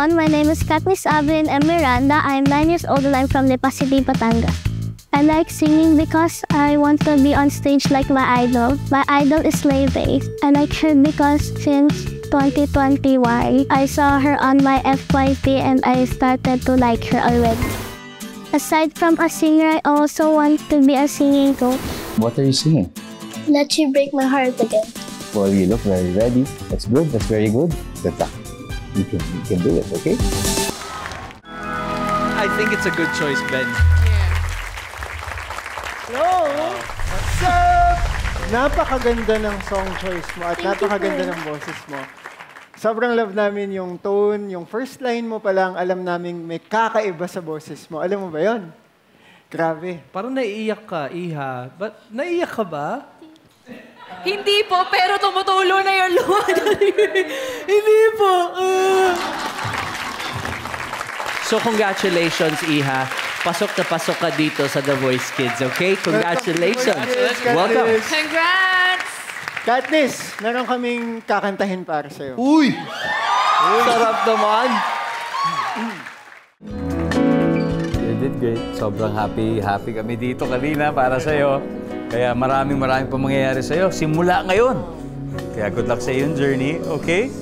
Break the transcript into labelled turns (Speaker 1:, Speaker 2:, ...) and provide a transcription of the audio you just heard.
Speaker 1: everyone. My name is Katniss Avelin M. Miranda. I'm 9 years old and I'm from Lipa City, Batangas. I like singing because I want to be on stage like my idol. My idol is Leve. I like her because since 2021, I saw her on my FYP and I started to like her already. Aside from a singer, I also want to be a singing coach.
Speaker 2: What are you singing?
Speaker 1: Let You Break My Heart Again.
Speaker 2: Well, you look very ready. That's good. That's very good. Good luck. You can do it, okay?
Speaker 3: I think it's a good choice, Ben.
Speaker 4: Hello! What's up? Napakaganda ng song choice mo at napakaganda ng boses mo. Sobrang love namin yung tone, yung first line mo pa lang, alam namin may kakaiba sa boses mo. Alam mo ba yon? Grabe.
Speaker 3: Parang naiiyak ka, Iha. Naiiyak ka ba?
Speaker 5: Hindi po, pero tumutulo na yung luha. Hindi po.
Speaker 3: So, congratulations, Iha. Pasok na pasok ka dito sa The Voice Kids, okay? Congratulations. Welcome.
Speaker 5: Congrats!
Speaker 4: Katniss, meron kaming kakantahin para sa'yo.
Speaker 3: Uy! Sarap naman.
Speaker 6: You did great. Sobrang happy kami dito kanina para sa'yo. Kaya maraming pang mangyayari sa'yo. Simula ngayon. Kaya good luck sa iyong journey, okay?